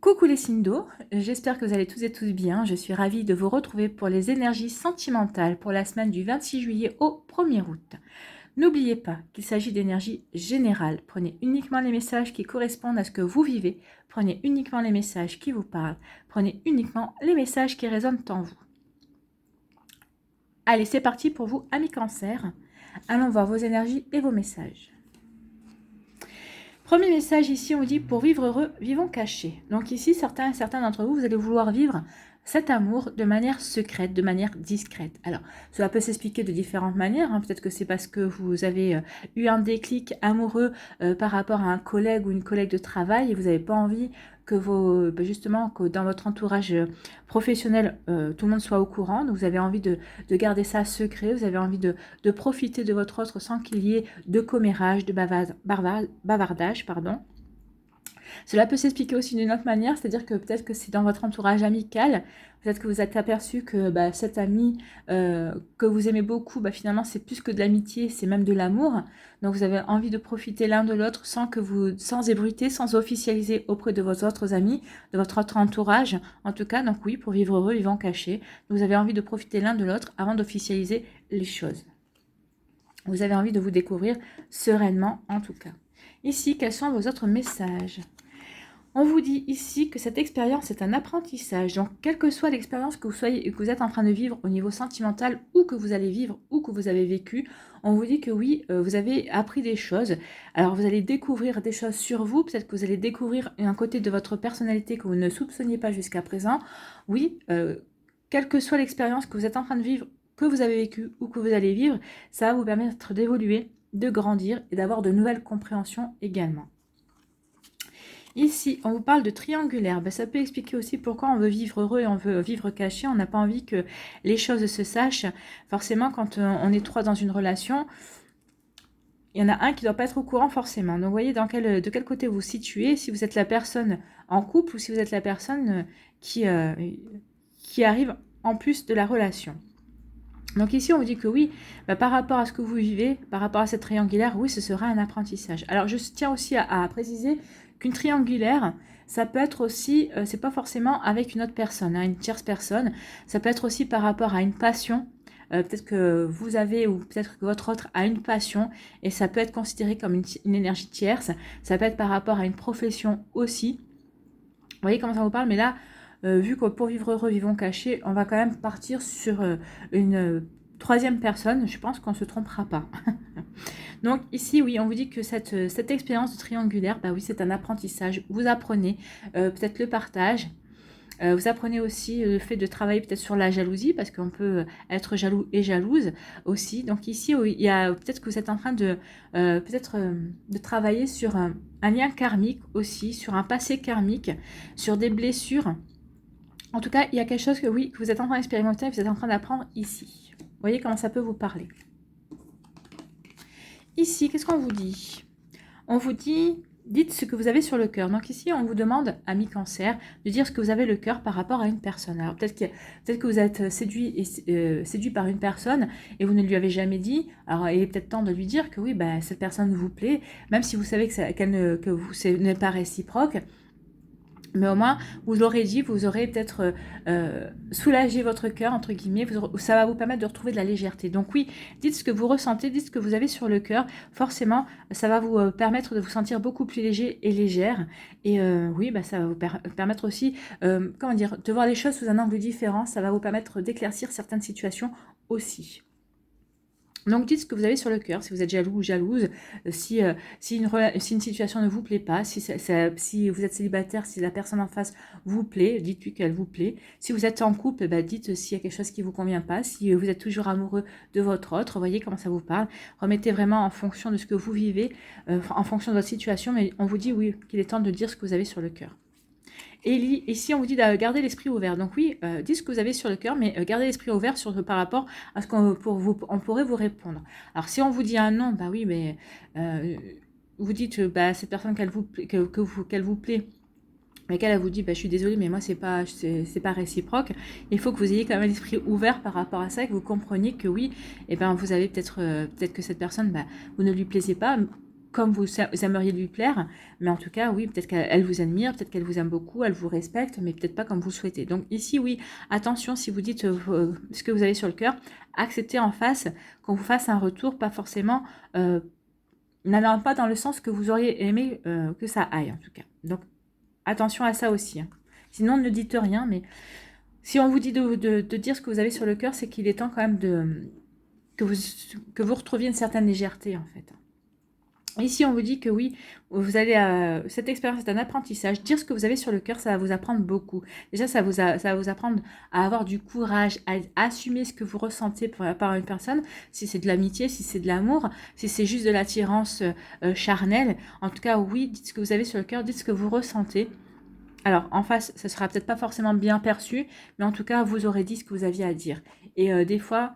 Coucou les signes d'eau, j'espère que vous allez tous et tous bien. Je suis ravie de vous retrouver pour les énergies sentimentales pour la semaine du 26 juillet au 1er août. N'oubliez pas qu'il s'agit d'énergie générale. Prenez uniquement les messages qui correspondent à ce que vous vivez. Prenez uniquement les messages qui vous parlent. Prenez uniquement les messages qui résonnent en vous. Allez, c'est parti pour vous, amis Cancer. Allons voir vos énergies et vos messages. Premier message ici, on vous dit pour vivre heureux, vivons cachés. Donc ici, certains d'entre vous, vous allez vouloir vivre cet amour de manière secrète, de manière discrète. Alors, cela peut s'expliquer de différentes manières. Peut-être que c'est parce que vous avez eu un déclic amoureux par rapport à un collègue ou une collègue de travail et vous n'avez pas envie que justement que dans votre entourage professionnel, tout le monde soit au courant. Donc, vous avez envie de garder ça secret. Vous avez envie de profiter de votre autre sans qu'il y ait de commérage, de bavardage, pardon. Cela peut s'expliquer aussi d'une autre manière, c'est-à-dire que peut-être que c'est dans votre entourage amical, peut-être que vous êtes aperçu que cet ami que vous aimez beaucoup, finalement c'est plus que de l'amitié, c'est même de l'amour. Donc vous avez envie de profiter l'un de l'autre sans ébruiter, sans officialiser auprès de vos autres amis, de votre autre entourage. En tout cas, donc oui, pour vivre heureux, vivant caché, vous avez envie de profiter l'un de l'autre avant d'officialiser les choses. Vous avez envie de vous découvrir sereinement en tout cas. Ici, quels sont vos autres messages ? On vous dit ici que cette expérience est un apprentissage. Donc, quelle que soit l'expérience que vous êtes en train de vivre au niveau sentimental ou que vous allez vivre ou que vous avez vécu, on vous dit que oui, vous avez appris des choses. Alors, vous allez découvrir des choses sur vous. Peut-être que vous allez découvrir un côté de votre personnalité que vous ne soupçonniez pas jusqu'à présent. Oui, quelle que soit l'expérience que vous êtes en train de vivre, que vous avez vécu ou que vous allez vivre, ça va vous permettre d'évoluer, de grandir et d'avoir de nouvelles compréhensions également. Ici, on vous parle de triangulaire. Ça peut expliquer aussi pourquoi on veut vivre heureux et on veut vivre caché. On n'a pas envie que les choses se sachent. Forcément, quand on est trois dans une relation, il y en a un qui ne doit pas être au courant forcément. Donc, vous voyez de quel côté vous vous situez, si vous êtes la personne en couple ou si vous êtes la personne qui arrive en plus de la relation. Donc ici, on vous dit que oui, par rapport à ce que vous vivez, par rapport à cette triangulaire, oui, ce sera un apprentissage. Alors, je tiens aussi à préciser qu'une triangulaire, ça peut être aussi, c'est pas forcément avec une autre personne, une tierce personne, ça peut être aussi par rapport à une passion, peut-être que vous avez ou peut-être que votre autre a une passion et ça peut être considéré comme une énergie tierce, ça peut être par rapport à une profession aussi. Vous voyez comment ça vous parle, mais là, vu que pour vivre heureux, vivons cachés, on va quand même partir sur une troisième personne. Je pense qu'on ne se trompera pas. Donc ici, oui, on vous dit que cette expérience de triangulaire, oui, c'est un apprentissage. Vous apprenez peut-être le partage. Vous apprenez aussi le fait de travailler peut-être sur la jalousie, parce qu'on peut être jaloux et jalouse aussi. Donc ici, il y a peut-être que vous êtes en train de de travailler sur un lien karmique aussi, sur un passé karmique, sur des blessures. En tout cas, il y a quelque chose que oui, que vous êtes en train d'expérimenter, que vous êtes en train d'apprendre ici. Vous voyez comment ça peut vous parler. Ici, qu'est-ce qu'on vous dit? On vous dit, dites ce que vous avez sur le cœur. Donc ici, on vous demande, amis Cancer, de dire ce que vous avez le cœur par rapport à une personne. Alors peut-être que vous êtes séduit par une personne et vous ne lui avez jamais dit. Alors il est peut-être temps de lui dire que oui, cette personne vous plaît, même si vous savez que ce n'est pas réciproque. Mais au moins, vous l'aurez dit, vous aurez peut-être soulagé votre cœur, entre guillemets, ça va vous permettre de retrouver de la légèreté. Donc oui, dites ce que vous ressentez, dites ce que vous avez sur le cœur. Forcément, ça va vous permettre de vous sentir beaucoup plus léger et légère. Et oui, ça va vous permettre aussi, de voir les choses sous un angle différent. Ça va vous permettre d'éclaircir certaines situations aussi. Donc dites ce que vous avez sur le cœur, si vous êtes jaloux ou jalouse, si une situation ne vous plaît pas, si vous êtes célibataire, si la personne en face vous plaît, dites-lui qu'elle vous plaît. Si vous êtes en couple, dites s'il y a quelque chose qui ne vous convient pas. Si vous êtes toujours amoureux de votre autre, voyez comment ça vous parle. Remettez vraiment en fonction de ce que vous vivez, en fonction de votre situation, mais on vous dit oui, qu'il est temps de dire ce que vous avez sur le cœur. Et ici, on vous dit de garder l'esprit ouvert. Donc oui, dites ce que vous avez sur le cœur, mais gardez l'esprit ouvert par rapport à ce qu'on pourrait vous répondre. Alors si on vous dit un non, oui, mais vous dites cette personne qu'elle vous plaît, mais qu'elle vous dit je suis désolée, mais moi c'est pas réciproque. Il faut que vous ayez quand même l'esprit ouvert par rapport à ça, et que vous compreniez que oui, vous avez peut-être que cette personne, vous ne lui plaisez pas, comme vous aimeriez lui plaire, mais en tout cas, oui, peut-être qu'elle vous admire, peut-être qu'elle vous aime beaucoup, elle vous respecte, mais peut-être pas comme vous le souhaitez. Donc ici, oui, attention, si vous dites ce que vous avez sur le cœur, acceptez en face qu'on vous fasse un retour, pas forcément, n'allant pas dans le sens que vous auriez aimé que ça aille, en tout cas. Donc, attention à ça aussi. Hein. Sinon, ne dites rien, mais si on vous dit de dire ce que vous avez sur le cœur, c'est qu'il est temps quand même que vous retrouviez une certaine légèreté, en fait. Ici, on vous dit que oui, vous allez cette expérience est un apprentissage. Dire ce que vous avez sur le cœur, ça va vous apprendre beaucoup. Déjà, ça va vous apprendre à avoir du courage, à assumer ce que vous ressentez par une personne, si c'est de l'amitié, si c'est de l'amour, si c'est juste de l'attirance charnelle. En tout cas, oui, dites ce que vous avez sur le cœur, dites ce que vous ressentez. Alors, en face, ça sera peut-être pas forcément bien perçu, mais en tout cas, vous aurez dit ce que vous aviez à dire. Et des fois,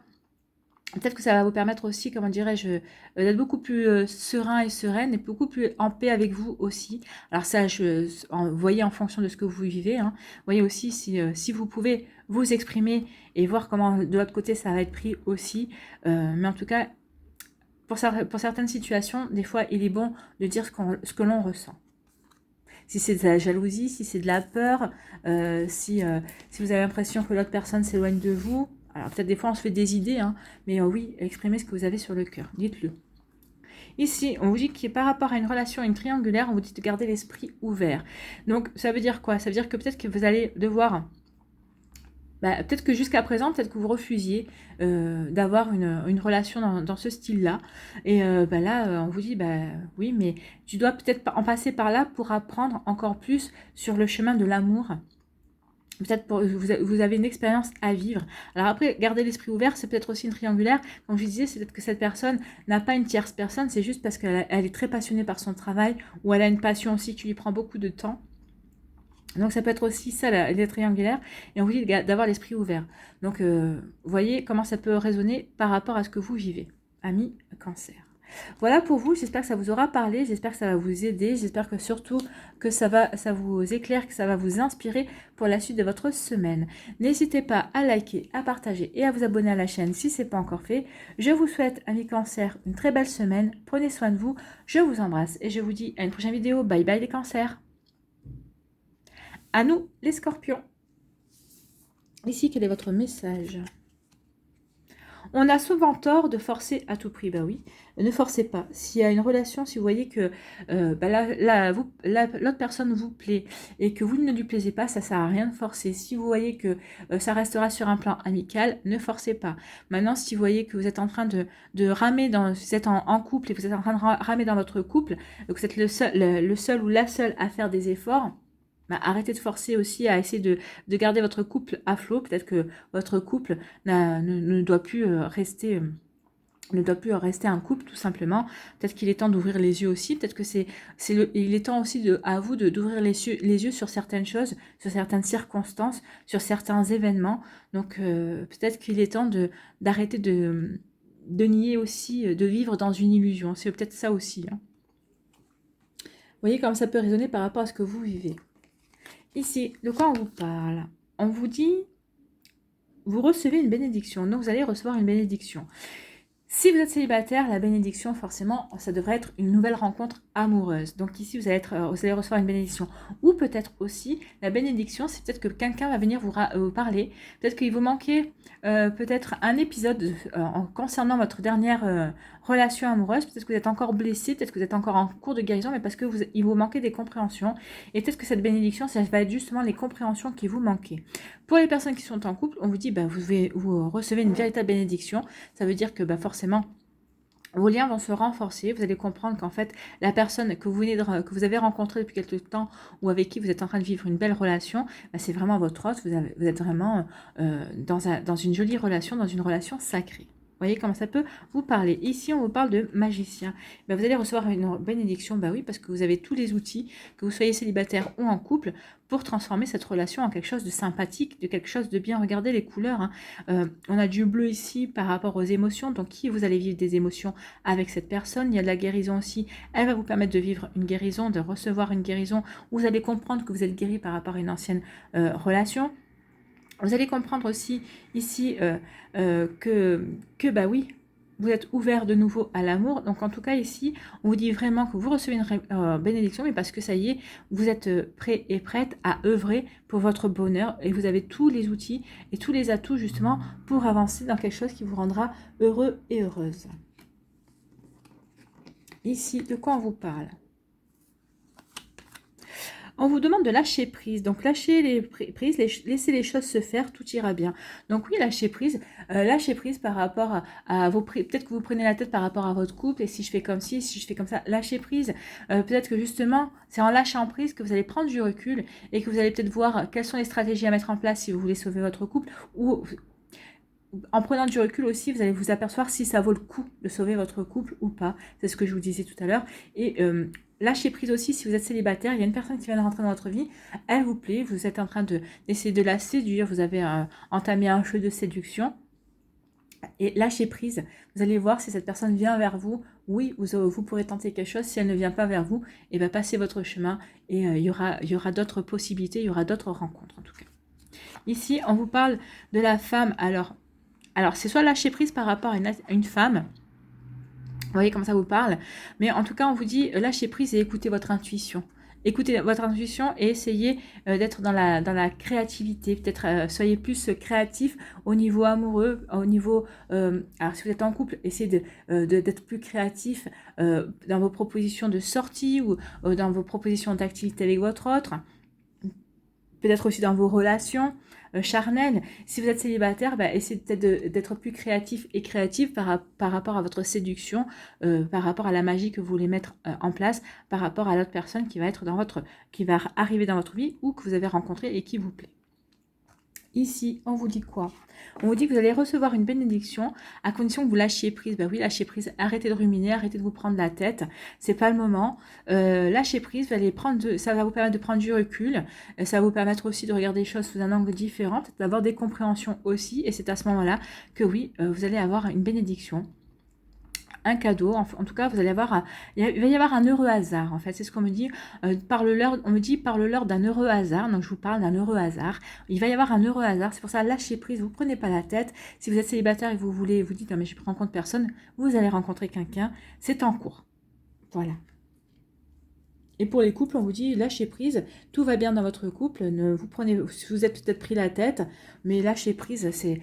peut-être que ça va vous permettre aussi, comment dirais-je, d'être beaucoup plus serein et sereine et beaucoup plus en paix avec vous aussi. Alors ça, voyez en fonction de ce que vous vivez. Hein. Voyez aussi si vous pouvez vous exprimer et voir comment de l'autre côté ça va être pris aussi. Mais en tout cas, pour certaines situations, des fois, il est bon de dire ce que l'on ressent. Si c'est de la jalousie, si c'est de la peur, si vous avez l'impression que l'autre personne s'éloigne de vous. Alors peut-être des fois on se fait des idées, hein, mais oui, exprimez ce que vous avez sur le cœur, dites-le. Ici, on vous dit que par rapport à une relation, une triangulaire, on vous dit de garder l'esprit ouvert. Donc ça veut dire quoi? Ça veut dire que peut-être que vous allez devoir... peut-être que jusqu'à présent, peut-être que vous refusiez d'avoir une relation dans ce style-là. Et là, on vous dit, oui, mais tu dois peut-être en passer par là pour apprendre encore plus sur le chemin de l'amour. Peut-être vous avez une expérience à vivre. Alors après, garder l'esprit ouvert, c'est peut-être aussi une triangulaire. Comme je disais, c'est peut-être que cette personne n'a pas une tierce personne, c'est juste parce qu'elle est très passionnée par son travail, ou elle a une passion aussi qui lui prend beaucoup de temps. Donc ça peut être aussi ça, les triangulaires, et on vous dit d'avoir l'esprit ouvert. Donc voyez comment ça peut résonner par rapport à ce que vous vivez, amis Cancer. Voilà pour vous, j'espère que ça vous aura parlé, j'espère que ça va vous aider, j'espère que surtout que ça vous éclaire, que ça va vous inspirer pour la suite de votre semaine. N'hésitez pas à liker, à partager et à vous abonner à la chaîne si ce n'est pas encore fait. Je vous souhaite, amis Cancer, une très belle semaine, prenez soin de vous, je vous embrasse et je vous dis à une prochaine vidéo. Bye bye les Cancers. À nous les Scorpions. Ici, quel est votre message ? On a souvent tort de forcer à tout prix. Oui, ne forcez pas. S'il y a une relation, si vous voyez que l'autre personne vous plaît et que vous ne lui plaisez pas, ça ne sert à rien de forcer. Si vous voyez que ça restera sur un plan amical, ne forcez pas. Maintenant, si vous voyez que vous êtes en train de ramer, vous êtes en couple et vous êtes en train de ramer dans votre couple, donc vous êtes le seul ou la seule à faire des efforts, arrêtez de forcer aussi à essayer de garder votre couple à flot. Peut-être que votre couple ne doit plus rester... ne doit plus rester un couple, tout simplement. Peut-être qu'il est temps d'ouvrir les yeux aussi. Peut-être que il est temps aussi à vous d'ouvrir les yeux sur certaines choses, sur certaines circonstances, sur certains événements. Donc, peut-être qu'il est temps d'arrêter de nier aussi, de vivre dans une illusion. C'est peut-être ça aussi. Hein. Vous voyez comme ça peut résonner par rapport à ce que vous vivez. Ici, de quoi on vous parle? On vous dit, vous recevez une bénédiction. Donc, vous allez recevoir une bénédiction. Si vous êtes célibataire, la bénédiction, forcément, ça devrait être une nouvelle rencontre amoureuse. Donc ici, vous allez recevoir une bénédiction. Ou peut-être aussi, la bénédiction, c'est peut-être que quelqu'un va venir vous parler. Peut-être qu'il vous manquait peut-être un épisode concernant votre dernière relation amoureuse. Peut-être que vous êtes encore blessé, peut-être que vous êtes encore en cours de guérison, mais parce que il vous manquait des compréhensions. Et peut-être que cette bénédiction, ça va être justement les compréhensions qui vous manquaient. Pour les personnes qui sont en couple, on vous dit, vous recevez une véritable bénédiction. Ça veut dire que forcément, vos liens vont se renforcer. Vous allez comprendre qu'en fait, la personne que vous avez rencontrée depuis quelque temps ou avec qui vous êtes en train de vivre une belle relation, c'est vraiment votre hôte. Vous êtes vraiment dans une jolie relation, dans une relation sacrée. Vous voyez comment ça peut vous parler. Ici, on vous parle de magicien. Vous allez recevoir une bénédiction, oui, parce que vous avez tous les outils, que vous soyez célibataire ou en couple, pour transformer cette relation en quelque chose de sympathique, de quelque chose de bien. Regardez les couleurs. Hein. On a du bleu ici par rapport aux émotions. Donc, vous allez vivre des émotions avec cette personne. Il y a de la guérison aussi. Elle va vous permettre de vivre une guérison, de recevoir une guérison. Vous allez comprendre que vous êtes guéri par rapport à une ancienne relation. Vous allez comprendre aussi ici que oui, vous êtes ouvert de nouveau à l'amour. Donc en tout cas ici, on vous dit vraiment que vous recevez une bénédiction, mais parce que ça y est, vous êtes prêt et prête à œuvrer pour votre bonheur et vous avez tous les outils et tous les atouts justement pour avancer dans quelque chose qui vous rendra heureux et heureuse. Ici, de quoi on vous parle? On vous demande de lâcher prise. Donc, lâchez les prises, laissez les choses se faire, tout ira bien. Donc, oui, lâcher prise par rapport à vos... Peut-être que vous prenez la tête par rapport à votre couple, et si je fais comme ci, si je fais comme ça, lâchez prise. Peut-être que justement, c'est en lâchant prise que vous allez prendre du recul, et que vous allez peut-être voir quelles sont les stratégies à mettre en place si vous voulez sauver votre couple, ou... En prenant du recul aussi, vous allez vous apercevoir si ça vaut le coup de sauver votre couple ou pas. C'est ce que je vous disais tout à l'heure. Et lâchez prise aussi si vous êtes célibataire. Il y a une personne qui vient de rentrer dans votre vie. Elle vous plaît. Vous êtes en train d'essayer de la séduire. Vous avez entamé un jeu de séduction. Et lâchez prise. Vous allez voir si cette personne vient vers vous. Oui, vous pourrez tenter quelque chose. Si elle ne vient pas vers vous, et bien passez votre chemin. Et il y aura d'autres possibilités. Il y aura d'autres rencontres en tout cas. Ici, on vous parle de la femme. Alors, c'est soit lâcher prise par rapport à une femme, vous voyez comment ça vous parle, mais en tout cas, on vous dit lâcher prise et écoutez votre intuition. Écoutez votre intuition et essayez d'être dans la créativité. Peut-être soyez plus créatif au niveau amoureux, au niveau... alors, si vous êtes en couple, essayez d'être plus créatif dans vos propositions de sortie ou dans vos propositions d'activité avec votre autre. Peut-être aussi dans vos relations charnelles. Si vous êtes célibataire, essayez peut-être d'être plus créatif et créative par rapport à votre séduction, par rapport à la magie que vous voulez mettre en place, par rapport à l'autre personne qui va arriver dans votre vie ou que vous avez rencontré et qui vous plaît. Ici, on vous dit quoi? On vous dit que vous allez recevoir une bénédiction à condition que vous lâchiez prise. Ben oui, lâchez prise, arrêtez de ruminer, arrêtez de vous prendre la tête. C'est pas le moment. Lâchez prise, ça va vous permettre de prendre du recul. Ça va vous permettre aussi de regarder les choses sous un angle différent, d'avoir des compréhensions aussi. Et c'est à ce moment-là que oui, vous allez avoir une bénédiction. Un cadeau, en tout cas vous allez avoir il va y avoir un heureux hasard en fait, c'est ce qu'on me dit, parle-leur d'un heureux hasard, donc je vous parle d'un heureux hasard, il va y avoir un heureux hasard, c'est pour ça lâchez prise, vous prenez pas la tête, si vous êtes célibataire et que vous dites non mais je ne rencontre personne, vous allez rencontrer quelqu'un, c'est en cours, voilà. Et pour les couples, on vous dit lâchez prise, tout va bien dans votre couple, vous êtes peut-être pris la tête, mais lâchez prise, c'est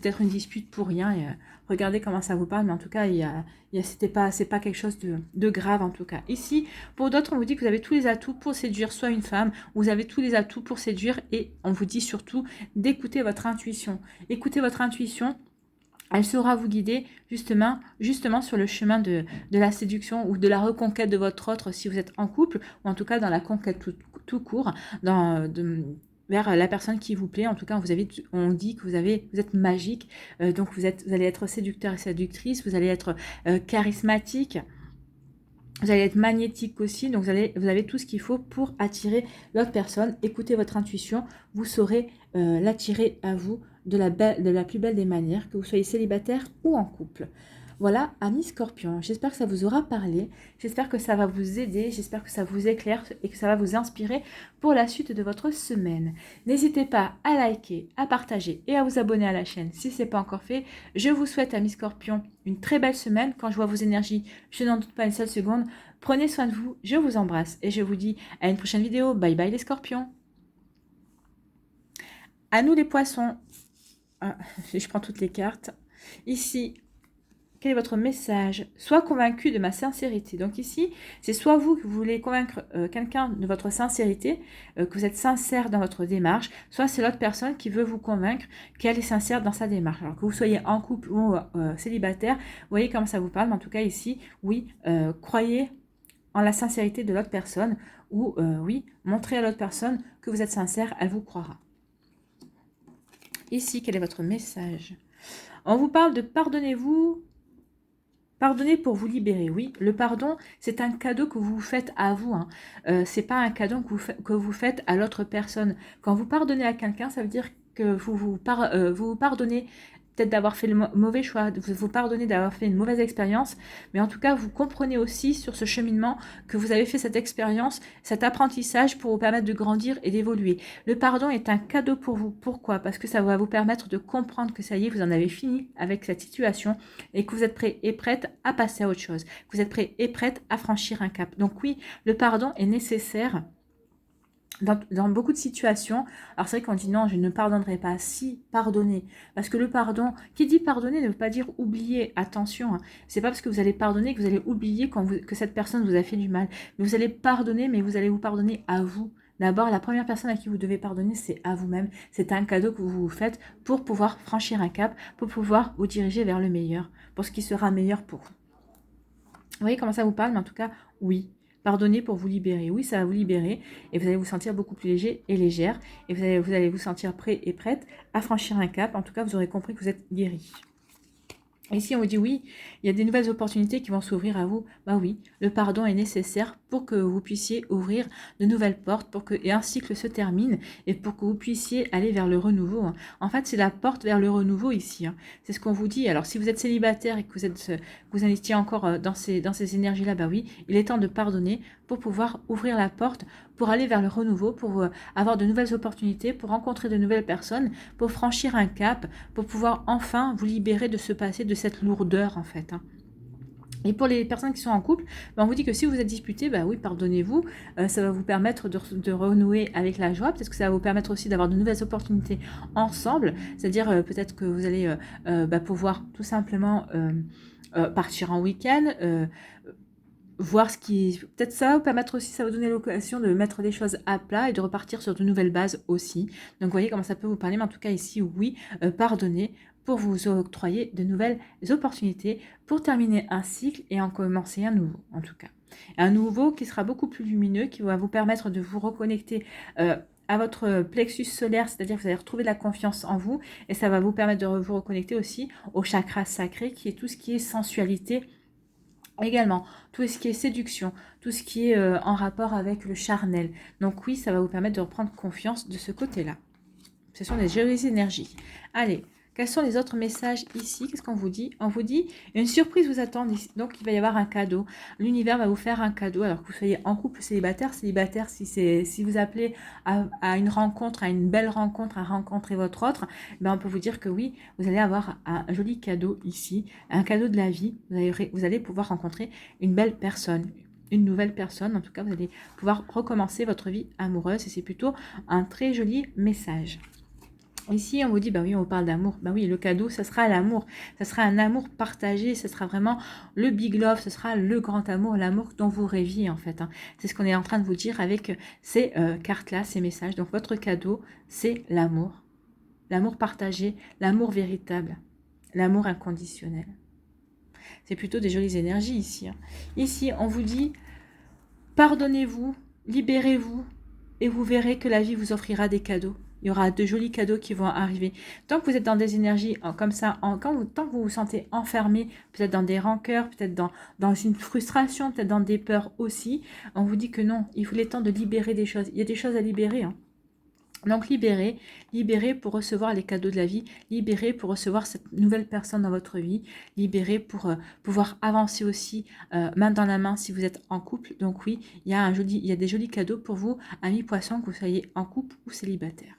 peut-être une dispute pour rien. Et, regardez comment ça vous parle, mais en tout cas, c'est pas quelque chose de grave en tout cas. Ici, pour d'autres, on vous dit que vous avez tous les atouts pour séduire soit une femme, vous avez tous les atouts pour séduire, et on vous dit surtout d'écouter votre intuition. Écoutez votre intuition. Elle saura vous guider justement sur le chemin de la séduction ou de la reconquête de votre autre si vous êtes en couple, ou en tout cas dans la conquête tout court, vers la personne qui vous plaît. En tout cas, on dit que vous êtes magique, donc vous allez être séducteur et séductrice, vous allez être charismatique. Vous allez être magnétique aussi, donc vous avez tout ce qu'il faut pour attirer l'autre personne. Écoutez votre intuition, vous saurez l'attirer à vous de la plus belle des manières, que vous soyez célibataire ou en couple. Voilà, amis Scorpion, j'espère que ça vous aura parlé, j'espère que ça va vous aider, j'espère que ça vous éclaire et que ça va vous inspirer pour la suite de votre semaine. N'hésitez pas à liker, à partager et à vous abonner à la chaîne si ce n'est pas encore fait. Je vous souhaite, amis Scorpion, une très belle semaine. Quand je vois vos énergies, je n'en doute pas une seule seconde. Prenez soin de vous, je vous embrasse et je vous dis à une prochaine vidéo. Bye bye les Scorpions. À nous les Poissons. Ah, je prends toutes les cartes. Ici, quel est votre message? Sois convaincu de ma sincérité. Donc ici, c'est soit vous que vous voulez convaincre quelqu'un de votre sincérité, que vous êtes sincère dans votre démarche, soit c'est l'autre personne qui veut vous convaincre qu'elle est sincère dans sa démarche. Alors que vous soyez en couple ou célibataire, vous voyez comment ça vous parle. Mais en tout cas ici, oui, croyez en la sincérité de l'autre personne, ou oui, montrez à l'autre personne que vous êtes sincère, elle vous croira. Ici, quel est votre message? On vous parle de pardonnez-vous. Pardonnez pour vous libérer, oui. Le pardon, c'est un cadeau que vous faites à vous. C'est pas un cadeau que vous faites à l'autre personne. Quand vous pardonnez à quelqu'un, ça veut dire que vous pardonnez peut-être d'avoir fait le mauvais choix, de vous pardonner d'avoir fait une mauvaise expérience, mais en tout cas, vous comprenez aussi sur ce cheminement que vous avez fait cette expérience, cet apprentissage pour vous permettre de grandir et d'évoluer. Le pardon est un cadeau pour vous. Pourquoi? Parce que ça va vous permettre de comprendre que ça y est, vous en avez fini avec cette situation et que vous êtes prêt et prête à passer à autre chose. Que vous êtes prêt et prête à franchir un cap. Donc oui, le pardon est nécessaire dans beaucoup de situations. Alors c'est vrai qu'on dit non, je ne pardonnerai pas. Si, pardonner. Parce que le pardon, qui dit pardonner ne veut pas dire oublier. Attention, hein. C'est pas parce que vous allez pardonner que vous allez oublier que cette personne vous a fait du mal. Mais vous allez pardonner, mais vous allez vous pardonner à vous. D'abord, la première personne à qui vous devez pardonner, c'est à vous-même. C'est un cadeau que vous vous faites pour pouvoir franchir un cap, pour pouvoir vous diriger vers le meilleur, pour ce qui sera meilleur pour vous. Vous voyez comment ça vous parle, mais en tout cas, oui. Pardonnez pour vous libérer. Oui, ça va vous libérer et vous allez vous sentir beaucoup plus léger et légère. Et vous allez vous sentir prêt et prête à franchir un cap. En tout cas, vous aurez compris que vous êtes guéri. Et si on vous dit oui, il y a des nouvelles opportunités qui vont s'ouvrir à vous, bah oui, le pardon est nécessaire pour que vous puissiez ouvrir de nouvelles portes, pour que un cycle se termine et pour que vous puissiez aller vers le renouveau. En fait, c'est la porte vers le renouveau ici. C'est ce qu'on vous dit. Alors, si vous êtes célibataire et que vous en étiez encore dans ces énergies-là, bah oui, il est temps de pardonner pour pouvoir ouvrir la porte, pour aller vers le renouveau, pour avoir de nouvelles opportunités, pour rencontrer de nouvelles personnes, pour franchir un cap, pour pouvoir enfin vous libérer de ce passé, de cette lourdeur en fait. Et pour les personnes qui sont en couple, on vous dit que si vous êtes disputé, bah oui, pardonnez-vous, ça va vous permettre de renouer avec la joie, peut-être que ça va vous permettre aussi d'avoir de nouvelles opportunités ensemble, c'est-à-dire peut-être que vous allez pouvoir tout simplement partir en week-end, voir ce qui... Peut-être ça va vous permettre aussi, ça va vous donner l'occasion de mettre les choses à plat et de repartir sur de nouvelles bases aussi. Donc vous voyez comment ça peut vous parler, mais en tout cas ici, oui, pardonnez pour vous octroyer de nouvelles opportunités, pour terminer un cycle et en commencer un nouveau, en tout cas. Un nouveau qui sera beaucoup plus lumineux, qui va vous permettre de vous reconnecter à votre plexus solaire, c'est-à-dire que vous allez retrouver de la confiance en vous, et ça va vous permettre de vous reconnecter aussi au chakra sacré, qui est tout ce qui est sensualité, également, tout ce qui est séduction, tout ce qui est en rapport avec le charnel. Donc oui, ça va vous permettre de reprendre confiance de ce côté-là. Ce sont des jolies énergies. Allez, quels sont les autres messages ici? Qu'est-ce qu'on vous dit? On vous dit, une surprise vous attend ici. Donc il va y avoir un cadeau. L'univers va vous faire un cadeau, alors que vous soyez en couple célibataire, si vous appelez à une rencontre, à une belle rencontre, à rencontrer votre autre, on peut vous dire que oui, vous allez avoir un joli cadeau ici, un cadeau de la vie. Vous allez pouvoir rencontrer une belle personne, une nouvelle personne. En tout cas, vous allez pouvoir recommencer votre vie amoureuse et c'est plutôt un très joli message. Ici, on vous dit, bah oui, on parle d'amour. Bah oui, le cadeau, ça sera l'amour. Ça sera un amour partagé. Ce sera vraiment le big love. Ce sera le grand amour, l'amour dont vous rêviez, en fait. C'est ce qu'on est en train de vous dire avec ces cartes-là, ces messages. Donc, votre cadeau, c'est l'amour. L'amour partagé, l'amour véritable, l'amour inconditionnel. C'est plutôt des jolies énergies ici. Ici, on vous dit, pardonnez-vous, libérez-vous, et vous verrez que la vie vous offrira des cadeaux. Il y aura de jolis cadeaux qui vont arriver. Tant que vous êtes dans des énergies comme ça, tant que vous vous sentez enfermé, peut-être dans des rancœurs, peut-être dans une frustration, peut-être dans des peurs aussi, on vous dit que non, il faut le temps de libérer des choses. Il y a des choses à libérer. Donc libérez pour recevoir les cadeaux de la vie, libérez pour recevoir cette nouvelle personne dans votre vie, libérez pour pouvoir avancer aussi main dans la main si vous êtes en couple. Donc oui, il y a des jolis cadeaux pour vous, amis poissons, que vous soyez en couple ou célibataire.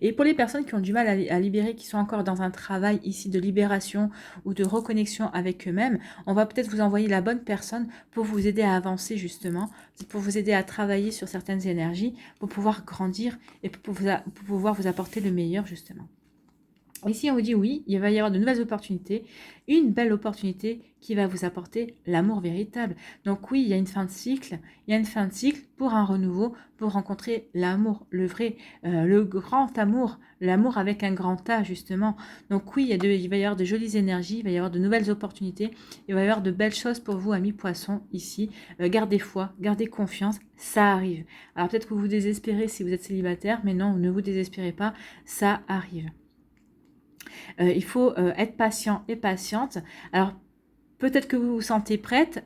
Et pour les personnes qui ont du mal à libérer, qui sont encore dans un travail ici de libération ou de reconnexion avec eux-mêmes, on va peut-être vous envoyer la bonne personne pour vous aider à avancer justement, pour vous aider à travailler sur certaines énergies, pour pouvoir grandir et pour pouvoir vous apporter le meilleur justement. Ici, on vous dit oui, il va y avoir de nouvelles opportunités, une belle opportunité qui va vous apporter l'amour véritable. Donc oui, il y a une fin de cycle, pour un renouveau, pour rencontrer l'amour, le vrai, le grand amour, l'amour avec un grand A justement. Donc oui, il va y avoir de jolies énergies, il va y avoir de nouvelles opportunités, il va y avoir de belles choses pour vous, amis poissons, ici. Gardez foi, gardez confiance, ça arrive. Alors peut-être que vous vous désespérez si vous êtes célibataire, mais non, ne vous désespérez pas, ça arrive. Il faut être patient et patiente. Alors, peut-être que vous vous sentez prête,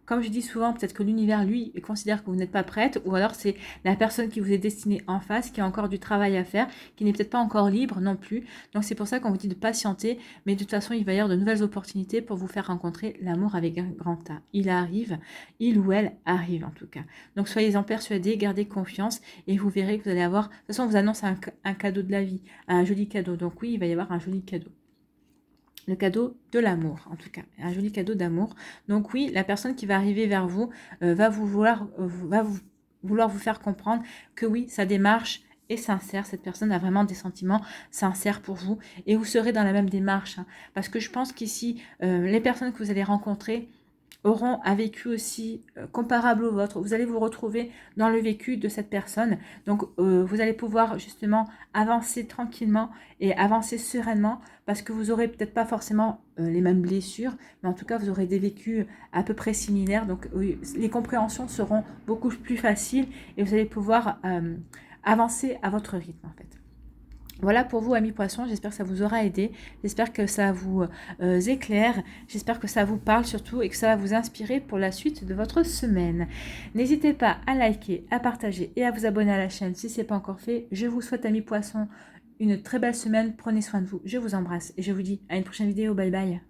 comme je dis souvent, peut-être que l'univers, lui, considère que vous n'êtes pas prête, ou alors c'est la personne qui vous est destinée en face, qui a encore du travail à faire, qui n'est peut-être pas encore libre non plus. Donc c'est pour ça qu'on vous dit de patienter, mais de toute façon, il va y avoir de nouvelles opportunités pour vous faire rencontrer l'amour avec un grand A. Il arrive, il ou elle arrive en tout cas. Donc soyez-en persuadés, gardez confiance, et vous verrez que vous allez avoir, de toute façon, on vous annonce un cadeau de la vie, un joli cadeau. Donc oui, il va y avoir un joli cadeau. Le cadeau de l'amour, en tout cas, un joli cadeau d'amour. Donc oui, la personne qui va arriver vers vous va vouloir vous faire comprendre que oui, sa démarche est sincère. Cette personne a vraiment des sentiments sincères pour vous et vous serez dans la même démarche. Hein, parce que je pense qu'ici, les personnes que vous allez rencontrer auront un vécu aussi comparable au vôtre. Vous allez vous retrouver dans le vécu de cette personne. Donc, vous allez pouvoir justement avancer tranquillement et avancer sereinement parce que vous aurez peut-être pas forcément les mêmes blessures, mais en tout cas, vous aurez des vécus à peu près similaires. Donc, oui, les compréhensions seront beaucoup plus faciles et vous allez pouvoir avancer à votre rythme, en fait. Voilà pour vous, amis poissons, j'espère que ça vous aura aidé, j'espère que ça vous éclaire, j'espère que ça vous parle surtout et que ça va vous inspirer pour la suite de votre semaine. N'hésitez pas à liker, à partager et à vous abonner à la chaîne si ce n'est pas encore fait. Je vous souhaite, amis poissons, une très belle semaine, prenez soin de vous, je vous embrasse et je vous dis à une prochaine vidéo, bye bye.